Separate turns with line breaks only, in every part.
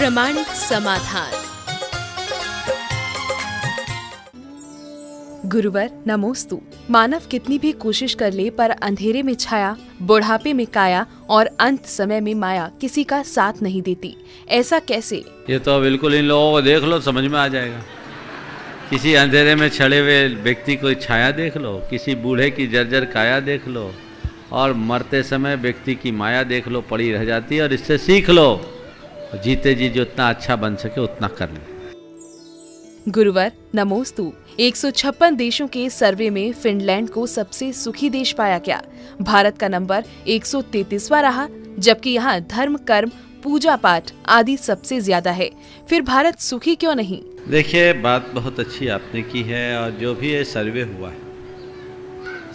प्रामाणिक समाधान। गुरुवर नमोस्तु। मानव कितनी भी कोशिश कर ले पर अंधेरे में छाया, बुढ़ापे में काया और अंत समय में माया किसी का साथ नहीं देती। ऐसा कैसे?
ये तो बिल्कुल इन लोगों को देख लो, समझ में आ जाएगा। किसी अंधेरे में छड़े हुए व्यक्ति को छाया देख लो, किसी बूढ़े की जर्जर काया देख लो, और मरते समय व्यक्ति की माया देख लो, पड़ी रह जाती है। और इससे सीख लो, जीते जी जितना अच्छा बन सके उतना कर ले।
गुरुवर नमोस्तु। 156 देशों के सर्वे में फिनलैंड को सबसे सुखी देश पाया गया। भारत का नंबर 133वां रहा, जबकि यहाँ धर्म, कर्म, पूजा पाठ आदि सबसे ज्यादा है। फिर भारत सुखी क्यों नहीं?
देखिए, बात बहुत अच्छी आपने की है। और जो भी ये सर्वे हुआ है,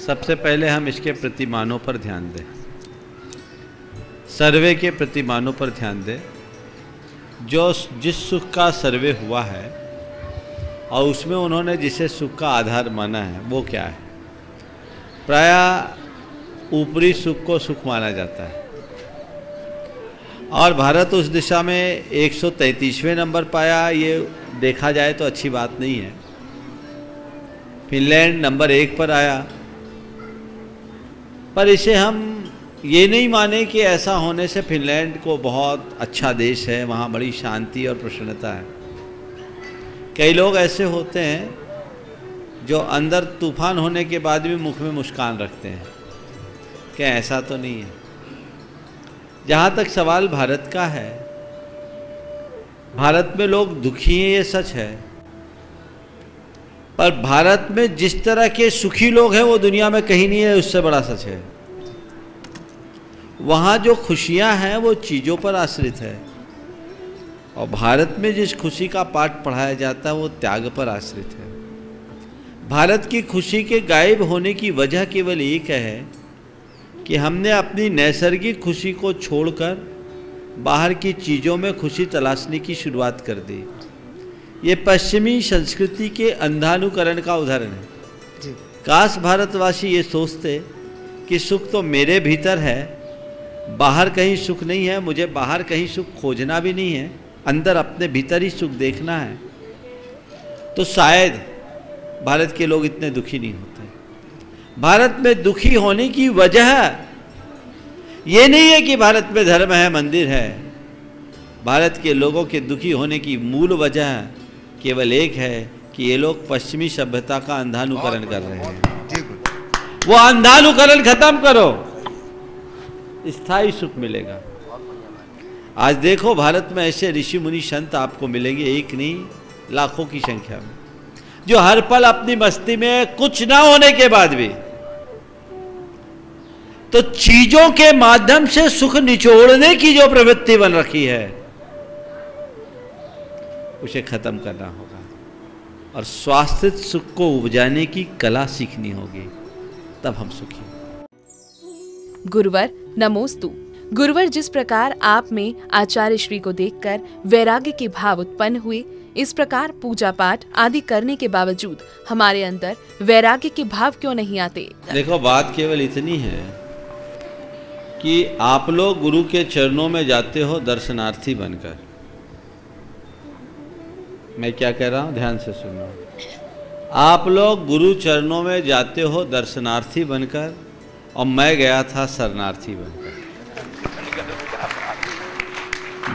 सबसे पहले हम इसके प्रतिमानों पर ध्यान दें। सर्वे के प्रतिमानों पर ध्यान दें। जिस सुख का सर्वे हुआ है और उसमें उन्होंने जिसे सुख का आधार माना है वो क्या है? प्रायः ऊपरी सुख को सुख माना जाता है, और भारत उस दिशा में 133वें नंबर पाया। ये देखा जाए तो अच्छी बात नहीं है। फिनलैंड नंबर 1 पर आया, पर इसे हम ये नहीं माने कि ऐसा होने से फिनलैंड को बहुत अच्छा देश है, वहाँ बड़ी शांति और प्रसन्नता है। कई लोग ऐसे होते हैं जो अंदर तूफान होने के बाद भी मुख में मुस्कान रखते हैं। क्या ऐसा तो नहीं है? जहाँ तक सवाल भारत का है, भारत में लोग दुखी हैं, ये सच है। पर भारत में जिस तरह के सुखी लोग हैं वो दुनिया में कहीं नहीं है, उससे बड़ा सच है। वहाँ जो खुशियाँ हैं वो चीज़ों पर आश्रित है, और भारत में जिस खुशी का पाठ पढ़ाया जाता है वो त्याग पर आश्रित है। भारत की खुशी के गायब होने की वजह केवल एक है कि हमने अपनी नैसर्गिक खुशी को छोड़कर बाहर की चीज़ों में खुशी तलाशने की शुरुआत कर दी। ये पश्चिमी संस्कृति के अंधानुकरण का उदाहरण है। काश भारतवासी ये सोचते कि सुख तो मेरे भीतर है, बाहर कहीं सुख नहीं है, मुझे बाहर कहीं सुख खोजना भी नहीं है, अंदर अपने भीतर ही सुख देखना है, तो शायद भारत के लोग इतने दुखी नहीं होते। भारत में दुखी होने की वजह ये नहीं है कि भारत में धर्म है, मंदिर है। भारत के लोगों के दुखी होने की मूल वजह केवल एक है कि ये लोग पश्चिमी सभ्यता का अंधानुकरण कर रहे हैं। वो अंधानुकरण खत्म करो, स्थायी सुख मिलेगा। आज देखो, भारत में ऐसे ऋषि मुनि संत आपको मिलेंगे, एक नहीं लाखों की संख्या में, जो हर पल अपनी मस्ती में कुछ ना होने के बाद भी तो चीजों के माध्यम से सुख निचोड़ने की जो प्रवृत्ति बन रखी है उसे खत्म करना होगा, और स्वास्थ्य सुख को उपजाने की कला सीखनी होगी, तब हम सुखी।
गुरुवर नमोस्तु। गुरुवर, जिस प्रकार आप में आचार्य श्री को देखकर वैराग्य के भाव उत्पन्न हुए, इस प्रकार पूजा पाठ आदि करने के बावजूद हमारे अंदर वैराग्य के भाव क्यों नहीं आते?
देखो, बात केवल इतनी है कि आप लोग गुरु के चरणों में जाते हो दर्शनार्थी बनकर। मैं क्या कह रहा हूँ, ध्यान से सुनो। आप लोग गुरु चरणों में जाते हो दर्शनार्थी बनकर, और मैं गया था शरणार्थी बनकर।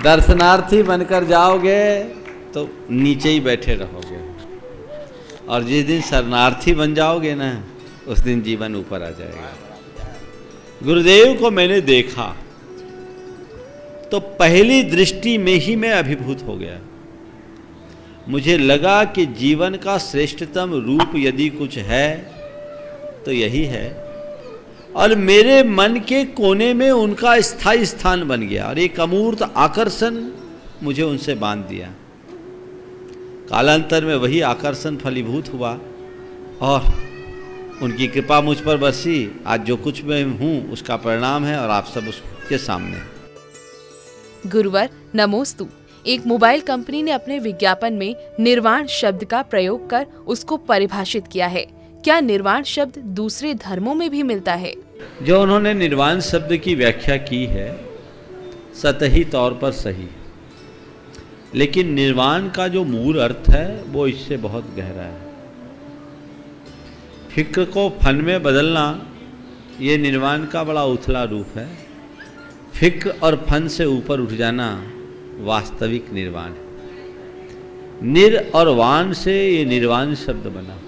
दर्शनार्थी बनकर जाओगे तो नीचे ही बैठे रहोगे, और जिस दिन शरणार्थी बन जाओगे ना, उस दिन जीवन ऊपर आ जाएगा। गुरुदेव को मैंने देखा तो पहली दृष्टि में ही मैं अभिभूत हो गया। मुझे लगा कि जीवन का श्रेष्ठतम रूप यदि कुछ है तो यही है, और मेरे मन के कोने में उनका स्थायी स्थान बन गया, और एक अमूर्त आकर्षण मुझे उनसे बांध दिया। कालांतर में वही आकर्षण फलीभूत हुआ, और उनकी कृपा मुझ पर बरसी। आज जो कुछ मैं हूँ उसका परिणाम है, और आप सब उसके सामने।
गुरुवर नमोस्तु। एक मोबाइल कंपनी ने अपने विज्ञापन में निर्वाण शब्द का प्रयोग कर उसको परिभाषित किया है। क्या निर्वाण शब्द दूसरे धर्मों में भी मिलता है?
जो उन्होंने निर्वाण शब्द की व्याख्या की है सतही तौर पर सही। लेकिन निर्वाण का जो मूल अर्थ है वो इससे बहुत गहरा है। फिक्र को फन में बदलना ये निर्वाण का बड़ा उथला रूप है। फिक्र और फन से ऊपर उठ जाना वास्तविक निर्वाण है। निर और वाण से ये निर्वाण शब्द बना।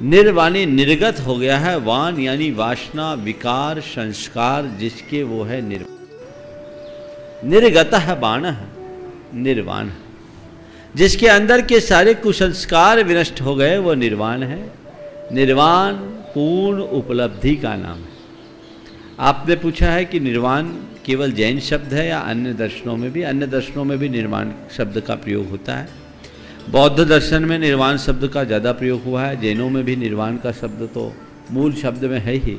निर्वाणी निर्गत हो गया है, वाण यानी वासना, विकार, संस्कार जिसके वो है निर्गत है बाण है, निर्वाण है। जिसके अंदर के सारे कुसंस्कार विनष्ट हो गए वो निर्वाण है। निर्वाण पूर्ण उपलब्धि का नाम है। आपने पूछा है कि निर्वाण केवल जैन शब्द है या अन्य दर्शनों में भी? अन्य दर्शनों में भी निर्वाण शब्द का प्रयोग होता है। बौद्ध दर्शन में निर्वाण शब्द का ज़्यादा प्रयोग हुआ है। जैनों में भी निर्वाण का शब्द तो मूल शब्द में है ही,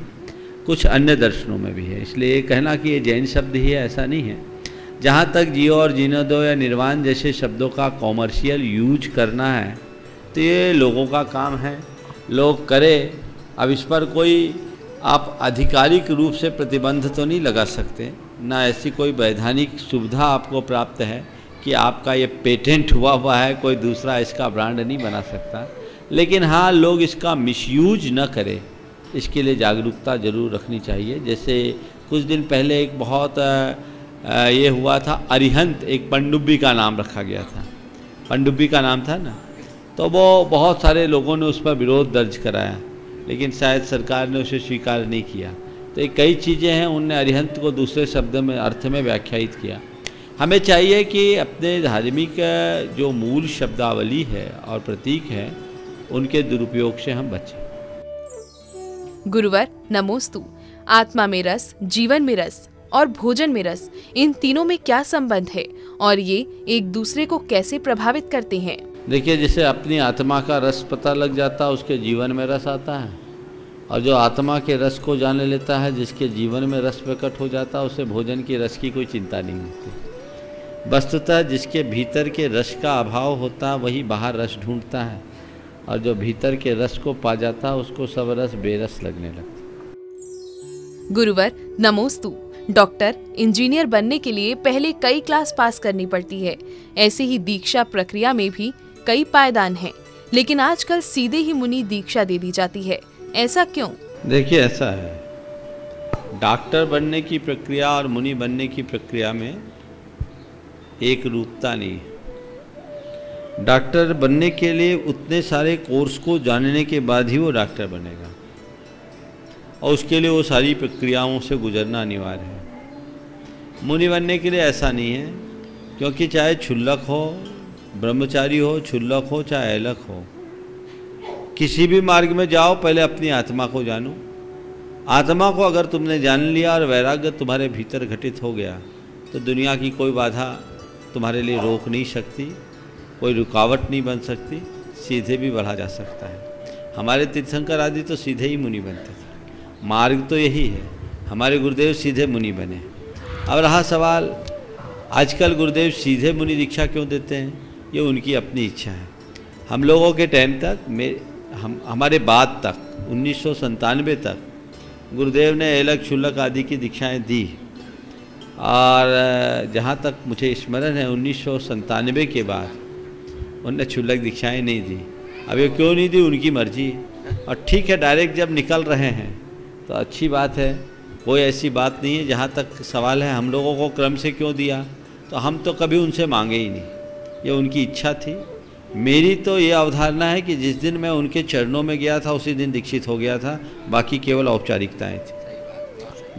कुछ अन्य दर्शनों में भी है। इसलिए ये कहना कि ये जैन शब्द ही है ऐसा नहीं है। जहाँ तक जियो और जीने दो या निर्वाण जैसे शब्दों का कॉमर्शियल यूज करना है तो ये लोगों का काम है, लोग करें। अब इस पर कोई आप आधिकारिक रूप से प्रतिबंध तो नहीं लगा सकते, ना ऐसी कोई वैधानिक सुविधा आपको प्राप्त है कि आपका ये पेटेंट हुआ है, कोई दूसरा इसका ब्रांड नहीं बना सकता। लेकिन हाँ, लोग इसका मिसयूज न करें, इसके लिए जागरूकता जरूर रखनी चाहिए। जैसे कुछ दिन पहले एक बहुत ये हुआ था, अरिहंत एक पनडुब्बी का नाम रखा गया था, पनडुब्बी का नाम था ना, तो वो बहुत सारे लोगों ने उस पर विरोध दर्ज कराया, लेकिन शायद सरकार ने उसे स्वीकार नहीं किया। तो कई चीज़ें हैं, उनने अरिहंत को दूसरे शब्द में अर्थ में व्याख्यायित किया। हमें चाहिए कि अपने धार्मिक जो मूल शब्दावली है और प्रतीक है उनके दुरुपयोग से हम बचें।
गुरुवर नमोस्तु। आत्मा में रस, जीवन में रस और भोजन में रस, इन तीनों में क्या संबंध है और ये एक दूसरे को कैसे प्रभावित करते हैं?
देखिए, जैसे अपनी आत्मा का रस पता लग जाता है उसके जीवन में रस आता है, और जो आत्मा के रस को जान लेता है, जिसके जीवन में रस प्रकट हो जाता है, उसे भोजन की रस की कोई चिंता नहीं होती। वस्तुतः जिसके भीतर के रस का अभाव होता है वही बाहर रस ढूंढता है, और जो भीतर के रस को पा जाता है उसको सब रस बेरस लगने लगता।
गुरुवर नमोस्तु। डॉक्टर, इंजीनियर बनने के लिए पहले कई क्लास पास करनी पड़ती है। ऐसे ही दीक्षा प्रक्रिया में भी कई पायदान हैं, लेकिन आजकल सीधे ही मुनि दीक्षा दे दी जाती है, ऐसा क्यों?
देखिए, ऐसा है, डॉक्टर बनने की प्रक्रिया और मुनि बनने की प्रक्रिया में एक रूपता नहीं है। डॉक्टर बनने के लिए उतने सारे कोर्स को जानने के बाद ही वो डॉक्टर बनेगा, और उसके लिए वो सारी प्रक्रियाओं से गुजरना अनिवार्य है। मुनि बनने के लिए ऐसा नहीं है, क्योंकि चाहे क्षुल्लक हो, ब्रह्मचारी हो, क्षुल्लक हो, चाहे ऐलक हो, किसी भी मार्ग में जाओ, पहले अपनी आत्मा को जानो। आत्मा को अगर तुमने जान लिया और वैराग्य तुम्हारे भीतर घटित हो गया तो दुनिया की कोई बाधा तुम्हारे लिए रोक नहीं सकती, कोई रुकावट नहीं बन सकती, सीधे भी बढ़ा जा सकता है। हमारे तीर्थंकर आदि तो सीधे ही मुनि बनते थे। मार्ग तो यही है, हमारे गुरुदेव सीधे मुनि बने। अब रहा सवाल, आजकल गुरुदेव सीधे मुनि दीक्षा क्यों देते हैं? ये उनकी अपनी इच्छा है। हम लोगों के टाइम तक, हमारे बाद तक 1997 तक गुरुदेव ने ऐलक क्षुल्लक आदि की दीक्षाएं दी, और जहाँ तक मुझे स्मरण है 1997 के बाद उन्होंने क्षुल्लक दीक्षाएं नहीं दी। अब ये क्यों नहीं दी, उनकी मर्जी। और ठीक है, डायरेक्ट जब निकल रहे हैं तो अच्छी बात है, कोई ऐसी बात नहीं है। जहाँ तक सवाल है हम लोगों को क्रम से क्यों दिया, तो हम तो कभी उनसे मांगे ही नहीं, ये उनकी इच्छा थी। मेरी तो ये अवधारणा है कि जिस दिन मैं उनके चरणों में गया था उसी दिन दीक्षित हो गया था, बाकी केवल औपचारिकताएं थी।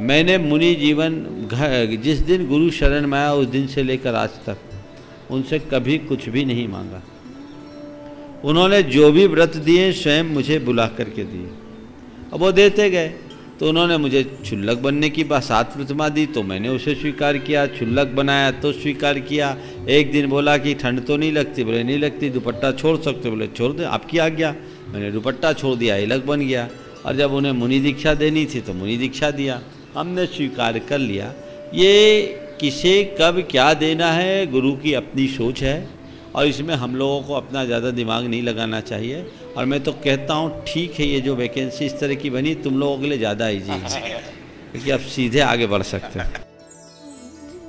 मैंने मुनि जीवन जिस दिन गुरु शरण में आया उस दिन से लेकर आज तक उनसे कभी कुछ भी नहीं मांगा। उन्होंने जो भी व्रत दिए स्वयं मुझे बुला करके दिए, अब वो देते गए। तो उन्होंने मुझे क्षुल्लक बनने की सात प्रतिमा दी तो मैंने उसे स्वीकार किया, क्षुल्लक बनाया तो स्वीकार किया। एक दिन बोला कि ठंड तो नहीं लगती, बोले नहीं लगती। दुपट्टा छोड़ सकते, बोले छोड़ दे, आपकी आज्ञा। मैंने दुपट्टा छोड़ दिया, ऐलक बन गया। और जब उन्हें मुनि दीक्षा देनी थी तो मुनि दीक्षा दिया, हमने स्वीकार कर लिया। ये किसे कब क्या देना है गुरु की अपनी सोच है, और इसमें हम लोगों को अपना ज़्यादा दिमाग नहीं लगाना चाहिए। और मैं तो कहता हूँ ठीक है, ये जो वैकेंसी इस तरह की बनी तुम लोगों के लिए ज़्यादा ईजी है, क्योंकि आप सीधे आगे बढ़ सकते हैं।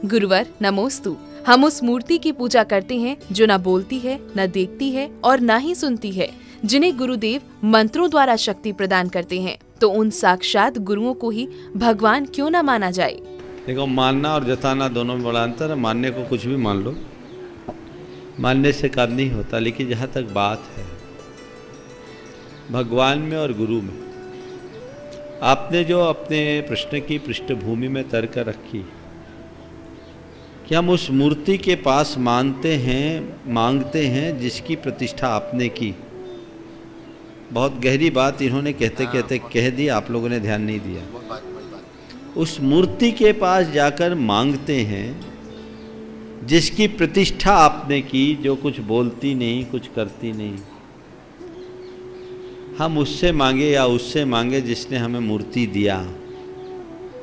गुरुवर नमोस्तु। हम उस मूर्ति की पूजा करते हैं जो न बोलती है, न देखती है और न ही सुनती है, जिन्हें गुरुदेव मंत्रों द्वारा शक्ति प्रदान करते हैं। तो उन साक्षात गुरुओं को ही भगवान क्यों न माना जाए।
देखो, मानना और जताना दोनों में बड़ा अंतर है। मानने को कुछ भी मान लो, मानने से काम नहीं होता। लेकिन जहाँ तक बात है भगवान में और गुरु में, आपने जो अपने प्रश्न की पृष्ठभूमि में तर्क रखी कि हम उस मूर्ति के पास मांगते हैं जिसकी प्रतिष्ठा आपने की। बहुत गहरी बात इन्होंने कहते कहते कह दी, आप लोगों ने ध्यान नहीं दिया। उस मूर्ति के पास जाकर मांगते हैं जिसकी प्रतिष्ठा आपने की, जो कुछ बोलती नहीं, कुछ करती नहीं। हम उससे मांगे या उससे मांगे जिसने हमें मूर्ति दिया,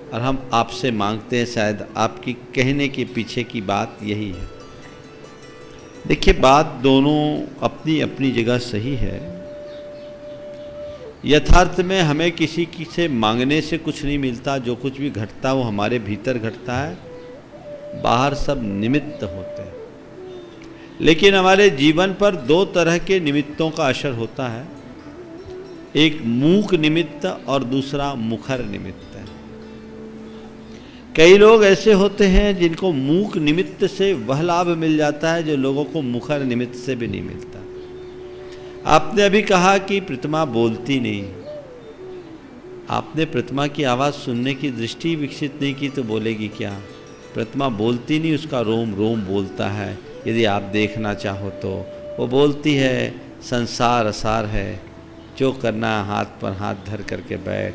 और हम आपसे मांगते हैं। शायद आपकी कहने के पीछे की बात यही है। देखिए, बात दोनों अपनी अपनी जगह सही है। यथार्थ में हमें किसी से मांगने से कुछ नहीं मिलता। जो कुछ भी घटता वो हमारे भीतर घटता है, बाहर सब निमित्त होते हैं। लेकिन हमारे जीवन पर दो तरह के निमित्तों का असर होता है, एक मूक निमित्त और दूसरा मुखर निमित्त है। कई लोग ऐसे होते हैं जिनको मूक निमित्त से वह लाभ मिल जाता है जो लोगों को मुखर निमित्त से भी नहीं मिलता। आपने अभी कहा कि प्रतिमा बोलती नहीं। आपने प्रतिमा की आवाज़ सुनने की दृष्टि विकसित नहीं की तो बोलेगी क्या? प्रतिमा बोलती नहीं, उसका रोम रोम बोलता है। यदि आप देखना चाहो तो वो बोलती है, संसार असार है, जो करना है हाथ पर हाथ धर करके बैठ,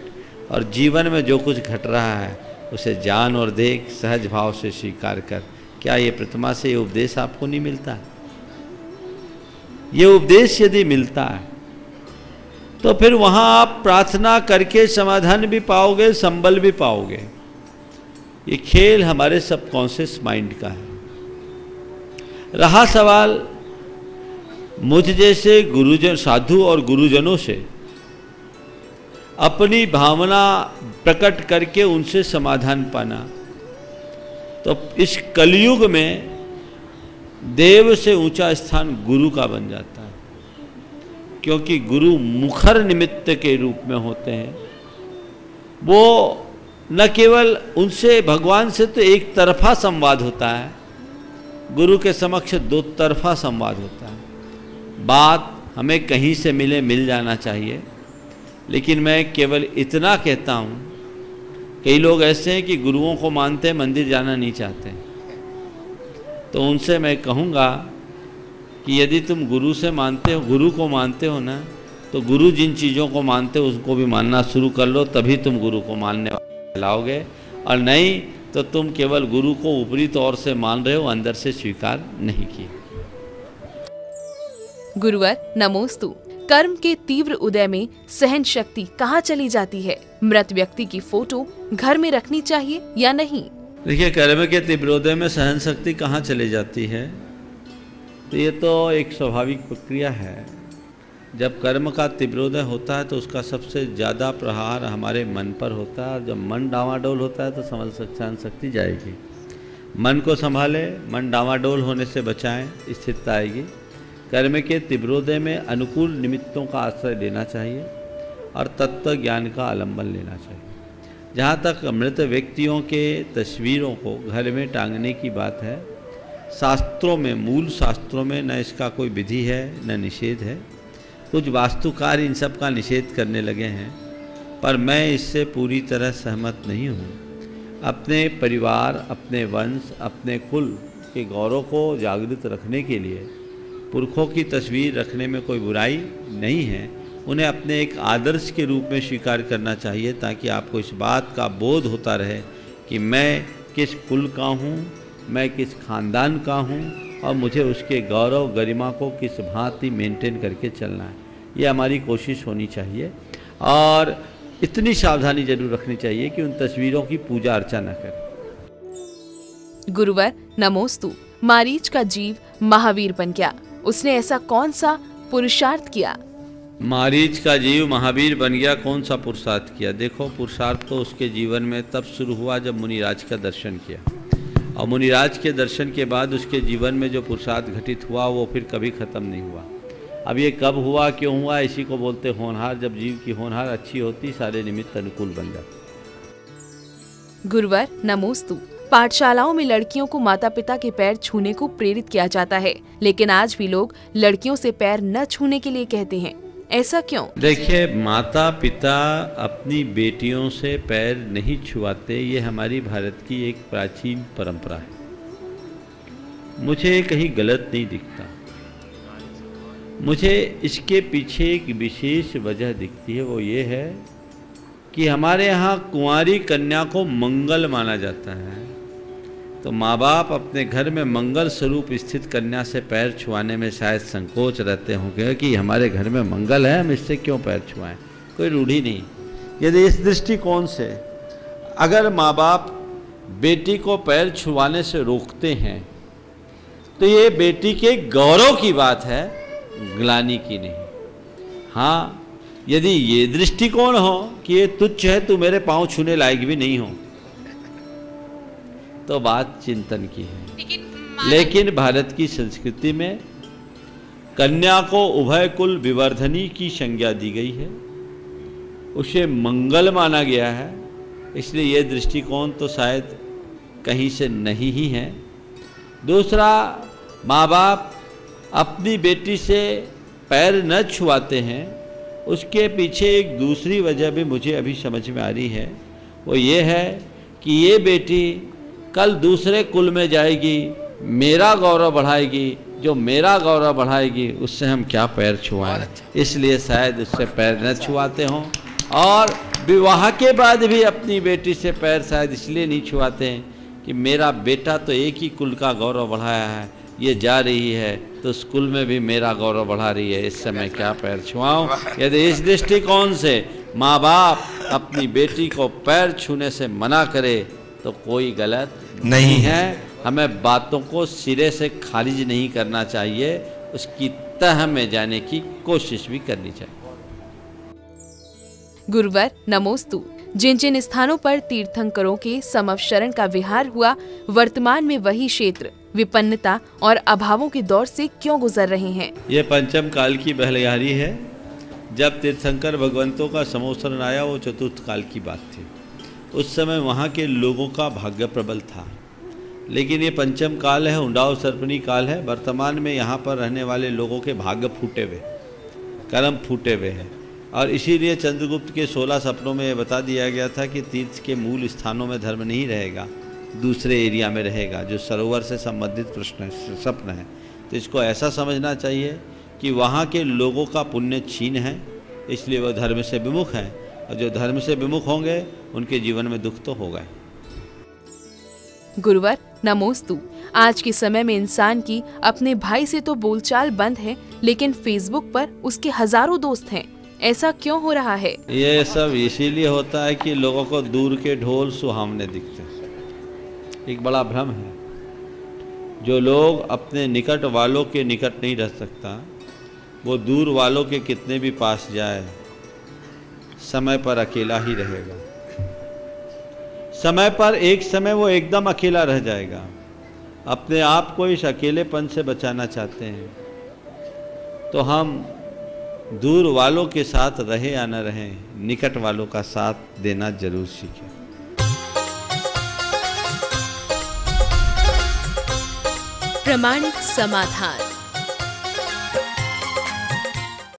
और जीवन में जो कुछ घट रहा है उसे जान और देख, सहज भाव से स्वीकार कर। क्या ये प्रतिमा से ये उपदेश आपको नहीं मिलता? ये उपदेश यदि मिलता है तो फिर वहाँ आप प्रार्थना करके समाधान भी पाओगे, संबल भी पाओगे। ये खेल हमारे सबकॉन्शियस माइंड का है। रहा सवाल मुझ जैसे गुरुजन, साधु और गुरुजनों से अपनी भावना प्रकट करके उनसे समाधान पाना, तो इस कलयुग में देव से ऊंचा स्थान गुरु का बन जाता है। क्योंकि गुरु मुखर निमित्त के रूप में होते हैं। वो न केवल उनसे, भगवान से तो एक तरफा संवाद होता है, गुरु के समक्ष दो तरफा संवाद होता है। बात हमें कहीं से मिल जाना चाहिए। लेकिन मैं केवल इतना कहता हूँ, कई लोग ऐसे हैं कि गुरुओं को मानते हैं, मंदिर जाना नहीं चाहते। तो उनसे मैं कहूँगा कि यदि तुम गुरु को मानते हो ना, तो गुरु जिन चीज़ों को मानते हो उसको भी मानना शुरू कर लो, तभी तुम गुरु को मानने वाले लाओगे। और नहीं तो तुम केवल गुरु को ऊपरी तौर से मान रहे हो, अंदर से स्वीकार नहीं किए।
गुरुवर नमोस्तु। कर्म के तीव्र उदय में सहन शक्ति कहाँ चली जाती है? मृत व्यक्ति की फोटो घर में रखनी चाहिए या नहीं?
देखिए, कर्म के तीव्रोदय में सहन शक्ति कहाँ चली जाती है, तो ये तो एक स्वाभाविक प्रक्रिया है। जब कर्म का तीव्रोदय होता है तो उसका सबसे ज़्यादा प्रहार हमारे मन पर होता है। और जब मन डावाडोल होता है तो सहन शक्ति जाएगी। मन को संभाले, मन डावाडोल होने से बचाएं, स्थिरता आएगी। कर्म के तीव्रोदय में अनुकूल निमित्तों का आश्रय लेना चाहिए और तत्व ज्ञान का आलंबन लेना चाहिए। जहाँ तक मृत व्यक्तियों के तस्वीरों को घर में टांगने की बात है, शास्त्रों में, मूल शास्त्रों में न इसका कोई विधि है न निषेध है। कुछ वास्तुकार इन सब का निषेध करने लगे हैं, पर मैं इससे पूरी तरह सहमत नहीं हूँ। अपने परिवार, अपने वंश, अपने कुल के गौरव को जागृत रखने के लिए पुरखों की तस्वीर रखने में कोई बुराई नहीं है। उन्हें अपने एक आदर्श के रूप में स्वीकार करना चाहिए, ताकि आपको इस बात का बोध होता रहे कि मैं किस कुल का हूँ, मैं किस खानदान का हूँ, और मुझे उसके गौरव गरिमा को किस भांति मेंटेन करके चलना है। ये हमारी कोशिश होनी चाहिए। और इतनी सावधानी जरूर रखनी चाहिए कि उन तस्वीरों की पूजा अर्चा न करें।
गुरुवर नमोस्तु। मारीच का जीव महावीर बन गया, उसने ऐसा कौन सा पुरुषार्थ किया?
मारीच का जीव महावीर बन गया, कौन सा पुरुषार्थ किया? देखो, पुरुषार्थ तो उसके जीवन में तब शुरू हुआ जब मुनिराज का दर्शन किया। और मुनिराज के दर्शन के बाद उसके जीवन में जो पुरुषार्थ घटित हुआ वो फिर कभी ख़त्म नहीं हुआ। अब ये कब हुआ, क्यों हुआ, इसी को बोलते होनहार। जब जीव की होनहार अच्छी होती, सारे निमित्त अनुकूल बन जाते।
गुरुवर नमोस्तु। पाठशालाओं में लड़कियों को माता पिता के पैर छूने को प्रेरित किया जाता है, लेकिन आज भी लोग लड़कियों से पैर न छूने के लिए कहते हैं, ऐसा क्यों?
देखिए, माता पिता अपनी बेटियों से पैर नहीं छुआते, ये हमारी भारत की एक प्राचीन परंपरा है। मुझे कहीं गलत नहीं दिखता। मुझे इसके पीछे एक विशेष वजह दिखती है, वो ये है कि हमारे यहाँ कुंवारी कन्या को मंगल माना जाता है। तो माँ बाप अपने घर में मंगल स्वरूप स्थित कन्या से पैर छुआने में शायद संकोच रहते होंगे कि हमारे घर में मंगल है, हम इससे क्यों पैर छुआएं। कोई रूढ़ी नहीं। यदि इस दृष्टिकोण से अगर माँ बाप बेटी को पैर छुआने से रोकते हैं तो ये बेटी के गौरव की बात है, ग्लानि की नहीं। हाँ, यदि ये दृष्टिकोण हो कि ये तुच्छ है, तू मेरे पांव छूने लायक भी नहीं हो, तो बात चिंतन की है। लेकिन भारत की संस्कृति में कन्या को उभय कुल विवर्धनी की संज्ञा दी गई है, उसे मंगल माना गया है, इसलिए ये दृष्टिकोण तो शायद कहीं से नहीं ही है। दूसरा, माँ बाप अपनी बेटी से पैर न छुआते हैं, उसके पीछे एक दूसरी वजह भी मुझे अभी समझ में आ रही है। वो ये है कि ये बेटी कल दूसरे कुल में जाएगी, मेरा गौरव बढ़ाएगी, जो मेरा गौरव बढ़ाएगी उससे हम क्या पैर छुआएं, इसलिए शायद उससे पैर न छुआते हों। और विवाह के बाद भी अपनी बेटी से पैर शायद इसलिए नहीं छुआते हैं कि मेरा बेटा तो एक ही कुल का गौरव बढ़ाया है, ये जा रही है तो उस कुल में भी मेरा गौरव बढ़ा रही है, इस समय क्या पैर छुआऊं। यदि इस दृष्टिकोण से माँ बाप अपनी बेटी को पैर छूने से मना करे तो कोई गलत नहीं है। हमें बातों को सिरे से खारिज नहीं करना चाहिए, उसकी तह में जाने की कोशिश भी करनी चाहिए।
गुरुवर नमोस्तु। जिन जिन स्थानों पर तीर्थंकरों के समवशरण का विहार हुआ, वर्तमान में वही क्षेत्र विपन्नता और अभावों के दौर से क्यों गुजर रहे हैं?
ये पंचम काल की बहलिहारी है। जब तीर्थंकर भगवंतों का समवशरण आया, वो चतुर्थ काल की बात थी। उस समय वहाँ के लोगों का भाग्य प्रबल था, लेकिन ये पंचम काल है, उंडाव सर्पणी काल है। वर्तमान में यहाँ पर रहने वाले लोगों के भाग्य फूटे हुए, कर्म फूटे हुए हैं। और इसीलिए चंद्रगुप्त के 16 सपनों में ये बता दिया गया था कि तीर्थ के मूल स्थानों में धर्म नहीं रहेगा, दूसरे एरिया में रहेगा, जो सरोवर से संबंधित प्रश्न सपन है। तो इसको ऐसा समझना चाहिए कि वहाँ के लोगों का पुण्य क्षीण है, इसलिए वह धर्म से विमुख हैं, और जो धर्म से विमुख होंगे उनके जीवन में दुख तो होगा।
गुरुवर नमोस्तु। आज के समय में इंसान की अपने भाई से तो बोलचाल बंद है, लेकिन फेसबुक पर उसके हजारों दोस्त हैं, ऐसा क्यों हो रहा है?
ये सब इसीलिए होता है कि लोगों को दूर के ढोल सुहावने दिखते हैं। एक बड़ा भ्रम है। जो लोग अपने निकट वालों के निकट नहीं रह सकता, वो दूर वालों के कितने भी पास जाए, समय पर अकेला ही रहेगा। समय पर एक समय वो एकदम अकेला रह जाएगा। अपने आप को इस अकेलेपन से बचाना चाहते हैं तो हम दूर वालों के साथ रहे या न रहें, निकट वालों का साथ देना जरूर सीखें।
प्रामाणिक समाधान।